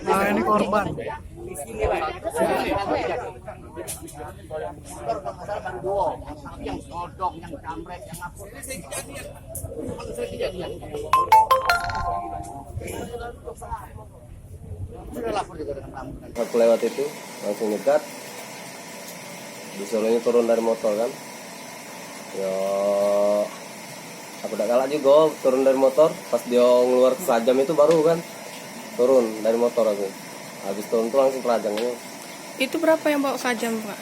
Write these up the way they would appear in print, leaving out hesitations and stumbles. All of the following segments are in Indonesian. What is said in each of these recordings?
Nah, ini korban. Yang sodok, yang kamret, yang apa? Aku lewat itu langsung nyegat, disuruhnya turun dari motor kan. Ya aku udah galak juga turun dari motor. Pas dia ngeluar sajam itu baru kan turun dari motor aku. Habis turun tuh langsung kerajangnya. Itu berapa yang bawa sajam, Pak?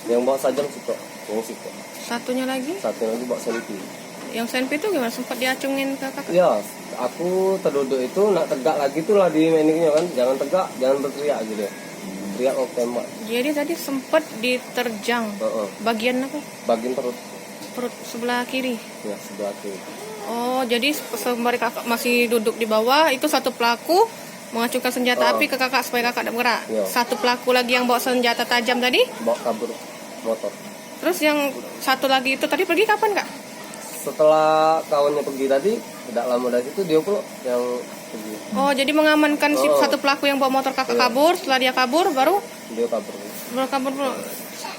Yang bawa sajam Siko, yang Siko. Satunya lagi? Satunya lagi bawa selfie. Yang senpi itu gimana? Sempat diacungin ke kakak? Ya, aku terduduk itu nak tegak lagi tuh lah di meniknya kan. Jangan tegak, jangan berteriak gitu. Teriak kok tembak. Jadi tadi sempat diterjang. Bagian apa? Bagian perut. Perut sebelah kiri. Ya, sebelah kiri. Oh, jadi sembari kakak masih duduk di bawah, itu satu pelaku mengacungkan senjata api ke kakak supaya kakak tidak bergerak. Ya. Satu pelaku lagi yang bawa senjata tajam tadi. Bawa kabur motor. Terus yang satu lagi itu tadi pergi kapan, Kak? Setelah kawannya pergi tadi, tidak lama dari situ dia pula yang pergi. Oh, jadi mengamankan si satu pelaku yang bawa motor kakak kabur. Setelah dia kabur, baru kabur.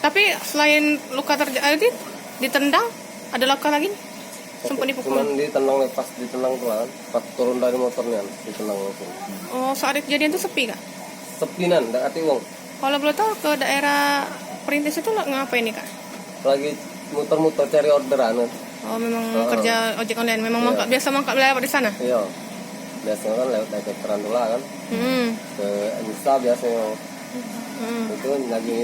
Tapi selain luka terjadi, ditendang, ada luka lagi? Sempat dipukul? Cuman ditendang, pas ditendang pelan, pas turun dari motornya, ditendang langsung. Oh, saat kejadian itu sepi, Kak? Sepinan, tidak hati uang. Kalau boleh tahu ke daerah Perintis itu ngapain nih, Kak? Lagi muter-muter cari orderan. Oh, memang kerja ojek online. Memang biasa mangkak lewat di sana? Iya. Biasanya kan lewat naik Tarantula kan. Ke Anissa biasanya. Itu lagi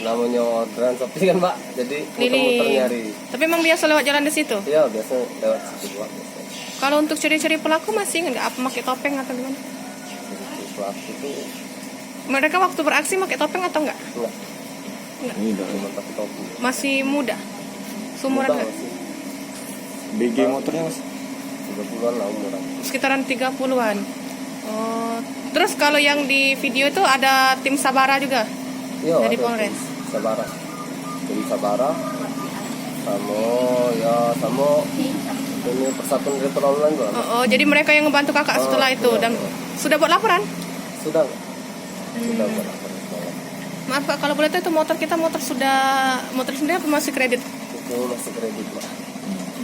namanya orderan sepi kan, Mbak. Jadi muter-muter nyari. Tapi memang biasa lewat jalan di situ? Iya, biasa lewat situ, Mbak. Kalau untuk ciri-ciri pelaku masih nggak apa pakai topeng atau gimana? Pelaku itu mereka waktu beraksi pakai topeng atau enggak? enggak. Ini dah. Pakai topi. Masih muda. Sumuran Muda nggak? masih. BG motornya Mas? 30-an lah umuran. Sekitaran 30-an. Oh, terus kalau yang di video itu ada tim Sabara juga? Iya, dari ada Polres. Sabara. Dari Sabara. Sama ini Persatuan Direktur Online juga. Oh, jadi mereka yang membantu kakak setelah itu dan sudah buat laporan? Sudah. Sudah buat laporan. Maaf Kak, kalau boleh tahu itu motor sendiri apa masih kredit? Itu masih kredit, Mbak.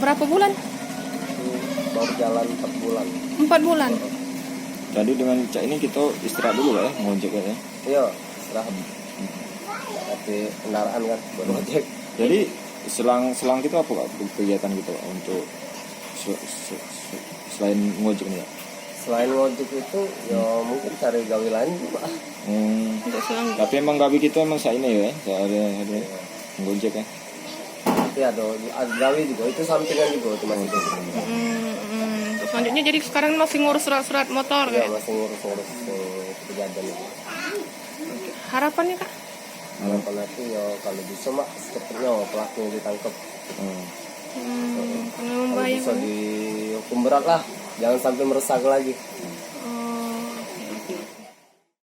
Berapa bulan? Baru jalan 4 bulan. 4 bulan. Jadi dengan cak ini kita istirahat dulu lah ya, ngojek ya. Iya, istirahat. Tapi kendaraan kan baru ojek. Jadi selang kita apa Kak kegiatan kita Kak, untuk selain ngojek nih ya? Selain ngojek itu ya mungkin cari gawe lain, Pak. Untuk selang. Tapi emang gawe kita emang saya ini ya, ada ngojek ya. Tapi ada gawe juga, itu sampingan juga itu masih itu. Terus selanjutnya jadi sekarang masih ngurus surat-surat motor Ya, ya? masih ngurus kejadian itu. Harapannya Kak? Harapan aku ya kalau bisa Mak secepatnya pelaku ditangkap. Karena Kalau bisa membayang. dihukum berat lah, jangan sampai meresahkan lagi.